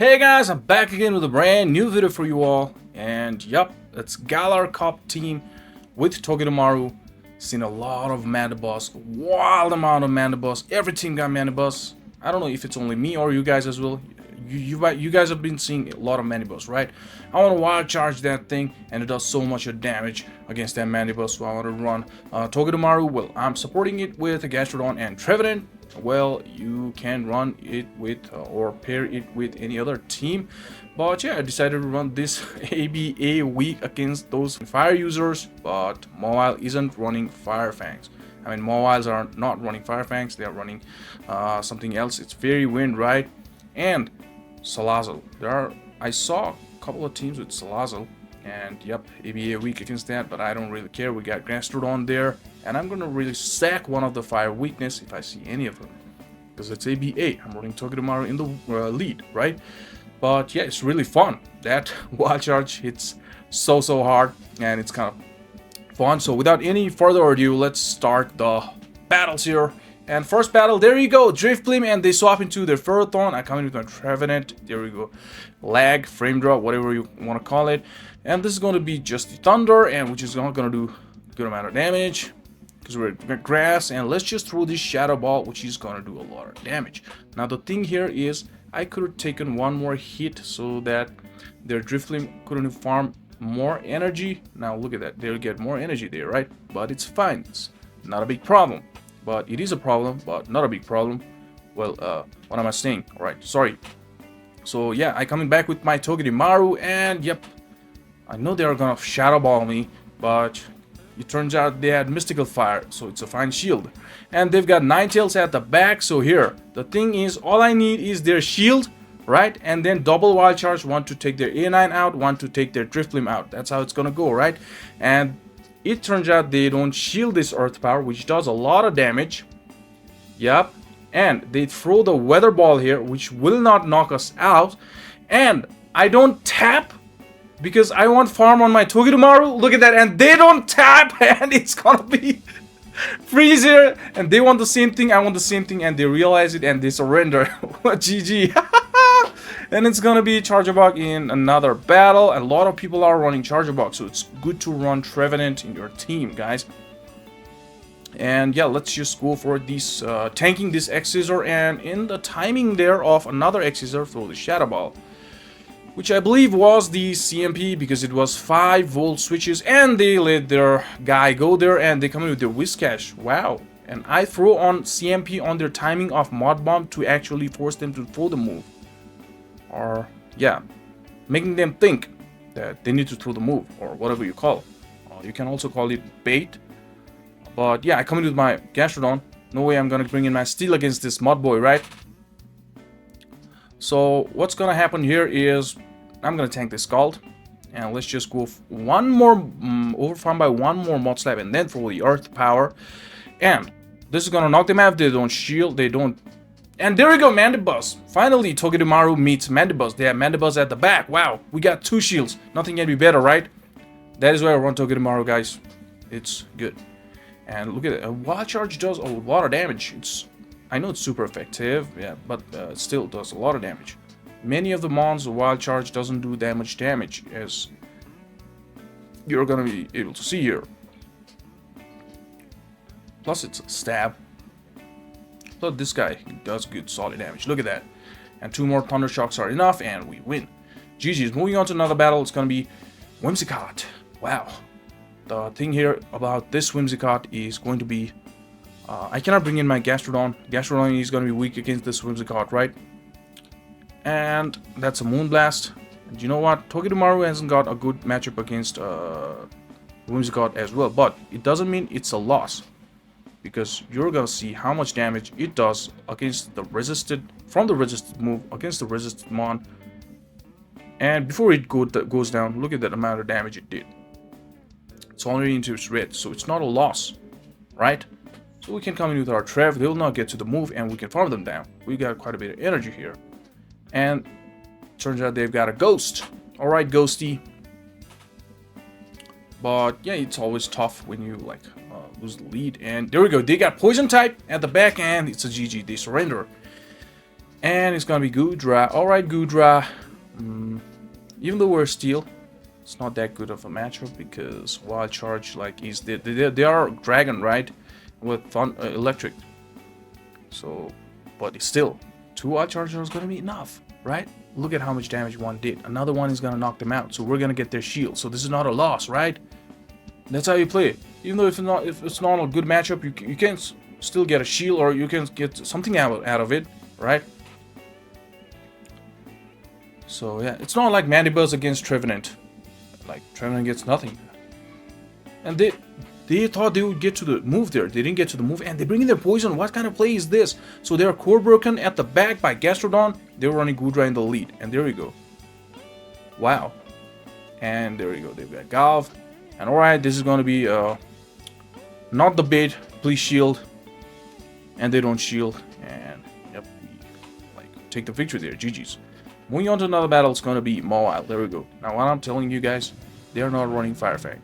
Hey guys, I'm back again with a brand new video for you all. And yup, it's Galar Cup team with Togedemaru. Seen a lot of Mandibuzz, wild amount of Mandibuzz. Every team got Mandibuzz. I don't know if it's only me or you guys as well. You guys have been seeing a lot of Mandibuzz, right? I want to wild charge that thing, and it does so much damage against that Mandibuzz. So I want to run Togedemaru. Well, I'm supporting it with a Gastrodon and Trevenant. Well, you can run it with or pair it with any other team, but yeah, I decided to run this ABA week against those fire users. But Mawile isn't running Fire Fangs. I mean, Mawiles are not running Fire Fangs, they are running something else. It's Fairy Wind, right? And Salazzle. I saw a couple of teams with Salazzle, and yep, ABA weak against that, but I don't really care. We got Gastrodon there, and I'm gonna really sack one of the fire weakness if I see any of them, because it's ABA. I'm running Togedemaru in the lead, right? But yeah, it's really fun. That wild charge hits so hard, and it's kind of fun. So without any further ado, let's start the battles here. And first battle, there you go, Drifblim, and they swap into their Ferrothorn. I come in with my Trevenant. There we go, lag, frame drop, whatever you want to call it. And this is going to be just the Thunder, and which is not going to do a good amount of damage because we're at grass. And let's just throw this Shadow Ball, which is going to do a lot of damage. Now the thing here is, I could have taken one more hit so that their Drifblim couldn't farm more energy. Now look at that, they'll get more energy there, right? But it's fine, it's not a big problem. But it is a problem, but not a big problem. Well, what am I saying? Alright, sorry. So yeah, I coming back with my Togedemaru, and yep, I know they are gonna Shadow Ball me, but it turns out they had Mystical Fire, so it's a fine shield. And they've got Ninetales at the back, so here, the thing is, all I need is their shield, right? And then double wild charge, one to take their A9 out, one to take their Drifblim out. That's how it's gonna go, right? And it turns out they don't shield this Earth Power, which does a lot of damage. Yep. And they throw the Weather Ball here, which will not knock us out. And I don't tap because I want farm on my Togedemaru. Look at that. And they don't tap, and it's gonna be freeze here. And they want the same thing, I want the same thing, and they realize it and they surrender. GG. And it's gonna be Charjabug in another battle. A lot of people are running Charjabug, so it's good to run Trevenant in your team, guys. And yeah, let's just go for this tanking this X-Scissor, and in the timing there of another X-Scissor, throw the Shadow Ball, which I believe was the CMP because it was 5-volt switches, and they let their guy go there, and they come in with their Whiskash. Wow. And I throw on CMP on their timing of Mod Bomb to actually force them to throw the move. Or yeah, making them think that they need to throw the move, or whatever you call it. You can also call it bait. But yeah, I come in with my Gastrodon. No way I'm gonna bring in my Steel against this Mud Boy, right? So what's gonna happen here is I'm gonna tank this Scald, and let's just go one more overfarm by one more Mod Slap, and then throw the Earth Power. And this is gonna knock them out. They don't shield, they don't. And there we go, Mandibuzz. Finally, Togedemaru meets Mandibuzz. They have Mandibuzz at the back. Wow, we got 2 shields. Nothing can be better, right? That is why I run Togedemaru, guys. It's good. And look at it. A wild charge does a lot of damage. I know it's super effective, yeah, but it still does a lot of damage. Many of the mons, wild charge doesn't do that much damage, as you're gonna be able to see here. Plus, it's a stab. But this guy does good solid damage. Look at that. And 2 more Thunder Shocks are enough, and we win. GG's. Moving on to another battle. It's gonna be Whimsicott. Wow. The thing here about this Whimsicott is going to be I cannot bring in my Gastrodon. Gastrodon is gonna be weak against this Whimsicott, right? And that's a Moonblast. And you know what? Togedemaru hasn't got a good matchup against Whimsicott as well, but it doesn't mean it's a loss, because you're gonna see how much damage it does against the resisted, from the resisted move against the resisted mon. And before it goes down, look at that amount of damage it did. It's already into its red, so it's not a loss, right? So we can come in with our Trev, they will not get to the move, and we can farm them down. We got quite a bit of energy here. And turns out they've got a Ghost. Alright, Ghosty. But yeah, it's always tough when you like lose the lead. And there we go, they got Poison type at the back, and it's a GG, they surrender. And it's gonna be Goodra. Alright, Goodra. Even though we're steel, it's not that good of a matchup because Wild Charge, like, they are Dragon, right? With Electric. So, but still, 2 Wild Charges is gonna be enough, right? Look at how much damage one did. Another one is gonna knock them out. So we're gonna get their shield. So this is not a loss, right? That's how you play it. Even though if it's not a good matchup, you can still get a shield or you can get something out of it, right? So yeah, it's not like Mandibuzz against Trevenant. Like Trevenant gets nothing. And they thought they would get to the move there. They didn't get to the move, and they bring in their poison. What kind of play is this? So they are core broken at the back by Gastrodon. They were running Goodra in the lead, and there we go. Wow. And there we go. They've got Galv. And alright, this is gonna be not the bait. Please shield. And they don't shield. And yep, we like take the victory there. GG's. Moving on to another battle, it's gonna be Mawile. There we go. Now what I'm telling you guys, they are not running Fire Fang.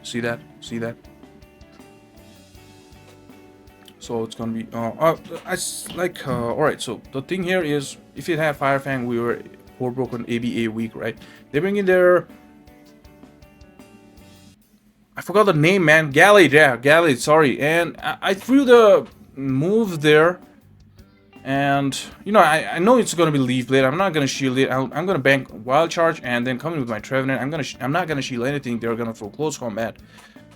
See that? See that? So it's gonna be alright, so the thing here is if it had Fire Fang, we were core broken ABA weak, right? They bring in their, I forgot the name, man. Galar, yeah, Galar, sorry. And I threw the move there. And, you know, I know it's going to be Leaf Blade. I'm not going to shield it. I'm going to bank Wild Charge and then come in with my Trevenant. I'm not going to shield anything. They're going to throw Close Combat,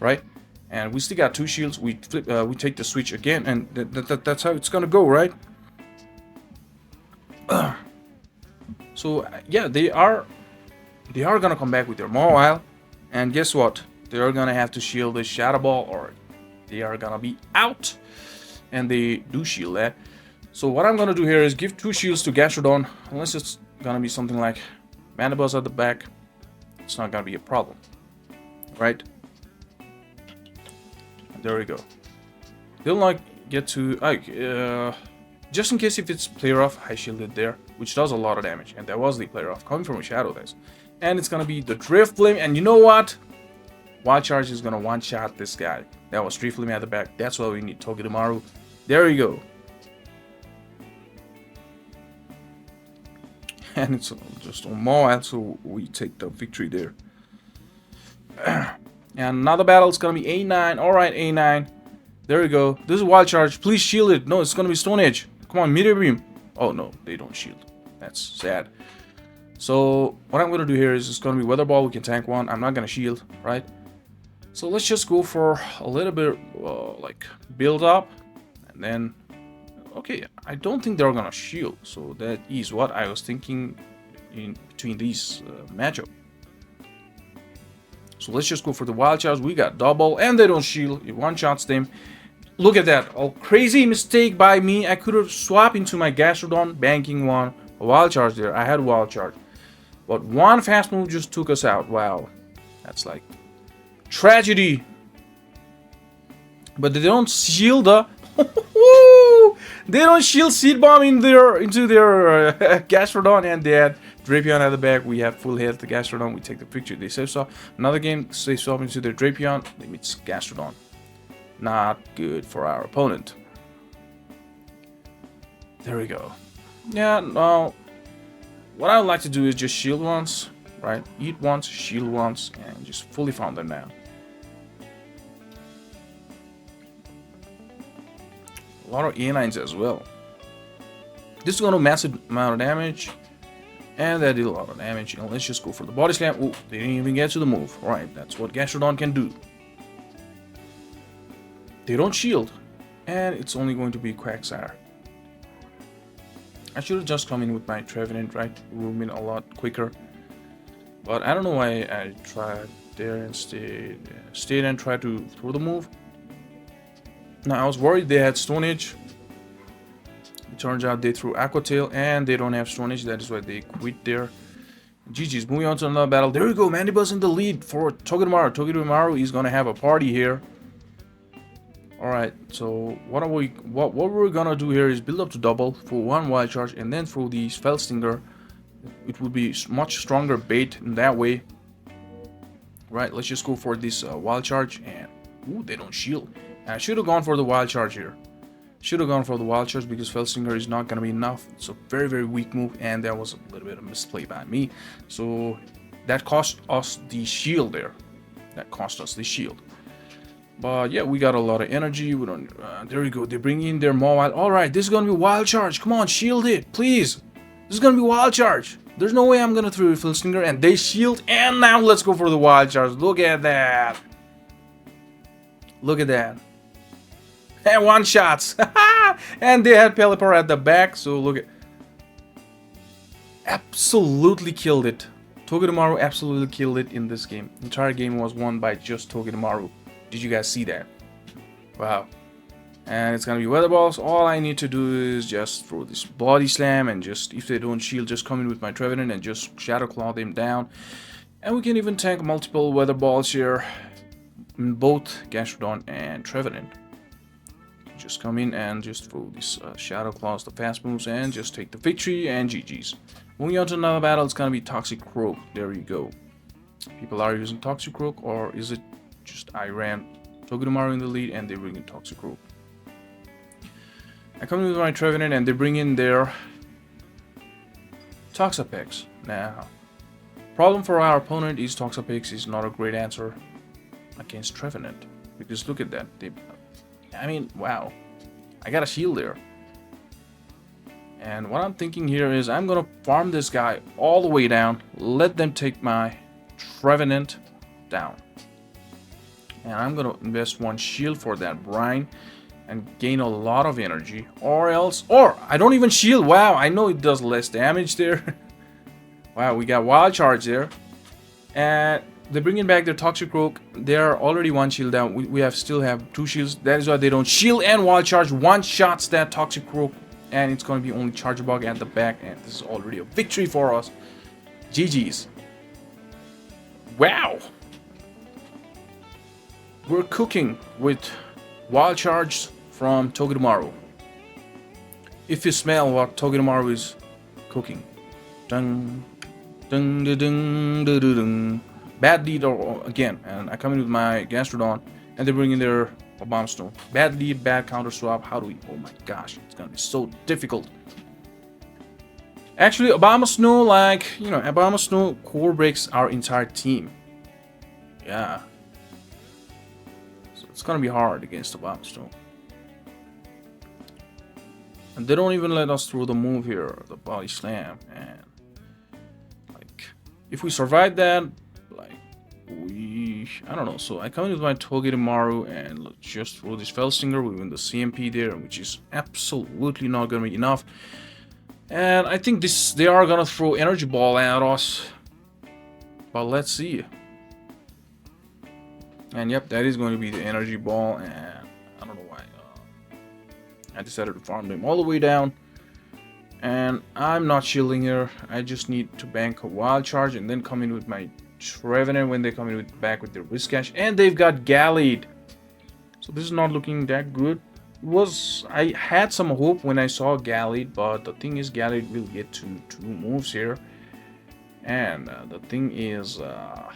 right? And we still got 2 shields. We take the switch again, and that's how it's going to go, right? So, yeah, they are going to come back with their Mawile. And guess what? They are going to have to shield the Shadow Ball, or they are going to be out. And they do shield that. So what I'm gonna do here is give 2 shields to Gastrodon, unless it's gonna be something like Mandibuzz at the back. It's not gonna be a problem, right? There we go. They'll not get to just in case if it's player off, I shielded there, which does a lot of damage, and that was the player off coming from a Shadow Dice. And it's gonna be the Drifblim, and you know what? Wild Charge is gonna one-shot this guy. That was Drifblim at the back. That's why we need Togedemaru. There we go. And it's just on Mawile, so we take the victory there. And another battle is gonna be A9. Alright, A9. There we go. This is Wild Charge. Please shield it. No, it's gonna be Stone Edge. Come on, Meteor Beam. Oh no, they don't shield. That's sad. So what I'm gonna do here is it's gonna be Weather Ball. We can tank one. I'm not gonna shield, right? So let's just go for a little bit like build up, and then. Okay, I don't think they're gonna shield, so that is what I was thinking in between these matchup. So let's just go for the Wild Charge. We got double, and they don't shield. It one-shots them. Look at that, a crazy mistake by me. I could have swapped into my Gastrodon, banking one, a Wild Charge there. I had a Wild Charge, but one fast move just took us out. Wow, that's like tragedy. But they don't shield the. They don't shield Seed Bomb into their Gastrodon, and they had Drapion at the back. We have full health. The Gastrodon, we take the picture. They save swap. Another game, save swap into their Drapion. They meet Gastrodon. Not good for our opponent. There we go. Yeah, now what I would like to do is just shield once, right? Eat once, shield once, and just fully farm them now. A lot of A9s as well. This is going to massive amount of damage, and that did a lot of damage. And let's just go for the body slam. Oh, they didn't even get to the move. Alright, that's what Gastrodon can do. They don't shield, and it's only going to be Quagsire. I should have just come in with my Trevenant, right? It would have been a lot quicker. But I don't know why I tried there and stayed and tried to throw the move. Now I was worried they had Stone Edge. It turns out they threw Aqua Tail and they don't have Stone Edge. That is why they quit there. GG's. Moving on to another battle. There we go. Mandibuzz in the lead for Togedemaru. Togedemaru is gonna have a party here. Alright, so what we're gonna do here is build up to double for one Wild Charge and then throw the Spell Stinger. It would be much stronger bait in that way. Right, let's just go for this Wild Charge, and ooh, they don't shield. And I should have gone for the Wild Charge here. Should have gone for the Wild Charge because Felsinger is not going to be enough. It's a very, very weak move, and that was a little bit of misplay by me. So that cost us the shield there. That cost us the shield. But yeah, we got a lot of energy. We don't. There we go. They bring in their Mawile. All right, this is going to be Wild Charge. Come on, shield it, please. This is going to be Wild Charge. There's no way I'm going to throw Felsinger, and they shield. And now let's go for the Wild Charge. Look at that. Look at that. And one shots. And they had Pelipper at the back. So look at. Absolutely killed it. Togedemaru absolutely killed it in this game. The entire game was won by just Togedemaru. Did you guys see that? Wow. And it's gonna be Weather Balls. All I need to do is just throw this Body Slam and just, if they don't shield, just come in with my Trevenant and just Shadow Claw them down. And we can even tank multiple Weather Balls here. In both Gastrodon and Trevenant. Just come in and just throw this Shadow Claws, the fast moves, and just take the victory and GG's. Moving on to another battle, it's gonna be Toxicroak. There you go. People are using Toxicroak, or is it just I ran Togedemaru in the lead and they bring in Toxicroak. I come in with my Trevenant and they bring in their Toxapex. Now, problem for our opponent is Toxapex is not a great answer against Trevenant, because look at that. I mean, wow. I got a shield there. And what I'm thinking here is I'm gonna farm this guy all the way down, let them take my Trevenant down. And I'm gonna invest one shield for that brine and gain a lot of energy. Or I don't even shield. Wow, I know it does less damage there. Wow, we got Wild Charge there. And they're bringing back their Toxicroak. They're already one shield down. We still have two shields. That is why they don't shield and Wild Charge. One shots that Toxicroak. And it's going to be only Charjabug at the back. And this is already a victory for us. GG's. Wow. We're cooking with Wild Charge from Togedemaru. If you smell what Togedemaru is cooking. Dun, dun, dun, dun, dun, dun, dun. Bad lead again. And I come in with my Gastrodon. And they bring in their Abomasnow. Bad lead, bad counter swap. How do we... Oh my gosh. It's going to be so difficult. Actually, Abomasnow, like... You know, Abomasnow core breaks our entire team. Yeah. So it's going to be hard against Abomasnow. And they don't even let us through the move here. The Body Slam. And... Like... If we survive that... Like... I don't know. So I come in with my Togedemaru and let's just throw this Felsinger. We win the CMP there, which is absolutely not going to be enough. And I think they are going to throw Energy Ball at us. But let's see. And yep, that is going to be the Energy Ball. And I don't know why. I decided to farm them all the way down. And I'm not shielding here. I just need to bank a Wild Charge and then come in with my Trevenant when they come in back with their Whiskash, and they've got Gallade. So this is not looking that good. I had some hope when I saw Gallade, but the thing is Gallade will get to 2 moves here. And the thing is, I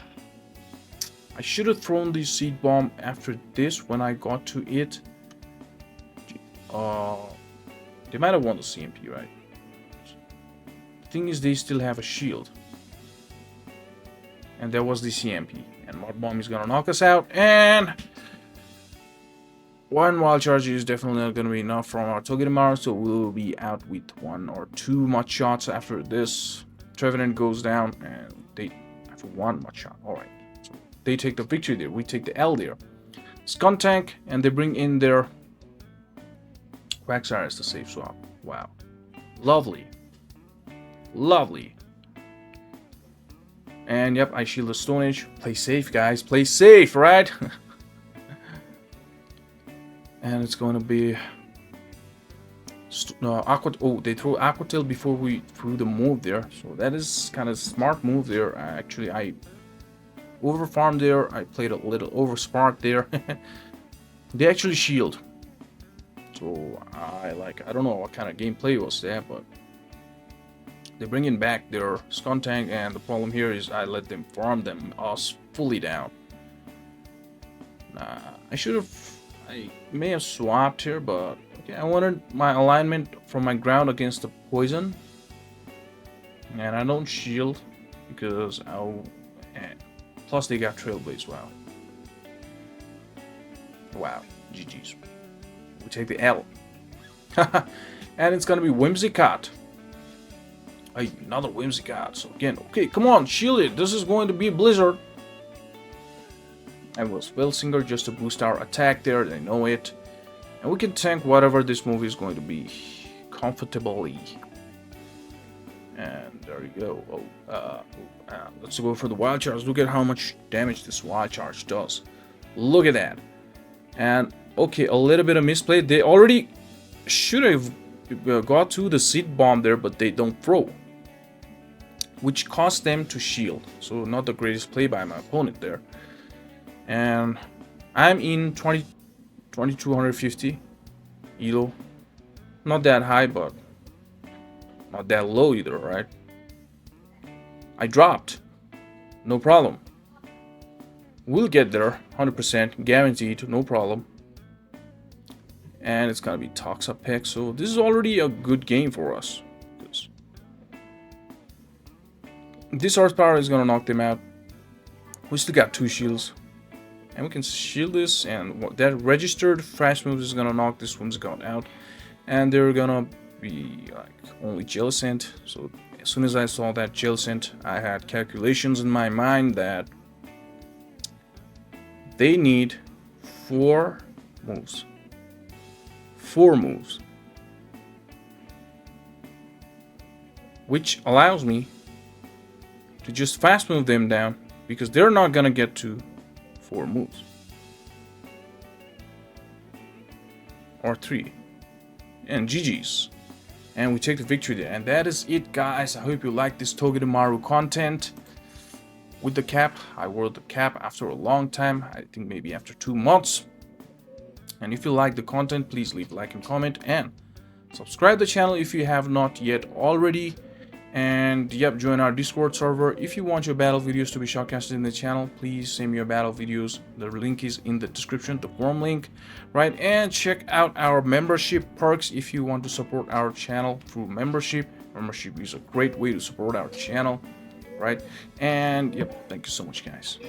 should have thrown the Seed Bomb after this when I got to it. They might have won the CMP, right? The thing is, they still have a shield. And there was the CMP. And Mud Bomb is gonna knock us out. And one Wild Charge is definitely not gonna be enough from our Togedemaru. So we'll be out with 1 or 2 Mud Shots after this. Trevenant goes down. And they after 1 Mud Shot. Alright. So they take the victory there. We take the L there. Skuntank. And they bring in their Quagsire as the safe swap. Wow. Lovely. Lovely. And yep, I shield the Stone Age. Play safe, guys. Play safe, right? And it's going to be... Oh, they threw Aqua Tail before we threw the move there. So that is kind of smart move there. Actually, I over-farmed there. I played a little over-smart there. They actually shield. So I don't know what kind of gameplay was there, but... They bring in back their Skuntank, and the problem here is I let them farm us fully down. I may have swapped here, but Okay, I wanted my alignment from my ground against the poison. And I don't shield because plus they got Trailblaze. Wow. Wow. GG's. We take the L. And it's gonna be Whimsicott. Hey, another Whimsicott. So again, okay, come on, shield it. This is going to be a Blizzard. And we'll Spellsinger just to boost our attack there. They know it. And we can tank whatever this movie is going to be comfortably. And there you go. Let's go for the Wild Charge. Look at how much damage this Wild Charge does. Look at that. And okay, a little bit of misplay. They already should have got to the Seed Bomb there, but they don't throw, which caused them to shield. So not the greatest play by my opponent there. And I'm in 2250 elo. Not that high, but not that low either, right? I dropped. No problem. We'll get there, 100% guaranteed, no problem. And it's gonna be Toxicroak, so this is already a good game for us. This horsepower is gonna knock them out. We still got 2 shields. And we can shield this, and that registered fast moves is gonna knock this Whimsicott out. And they're gonna be like only Jellicent. So as soon as I saw that Jellicent, I had calculations in my mind that they need 4 moves. 4 moves. Which allows me to just fast move them down, because they're not gonna get to 4 moves. Or 3. And GG's. And we take the victory there. And that is it, guys. I hope you like this Togedemaru content. With the cap, I wore the cap after a long time. I think maybe after 2 months. And if you like the content, please leave a like and comment. And subscribe the channel if you have not yet already. And yep, join our Discord server. If you want your battle videos to be shotcasted in the channel, please send me your battle videos. The link is in the description, the form link, right? And check out our membership perks if you want to support our channel through membership. Membership is a great way to support our channel, right? And yep, thank you so much, guys.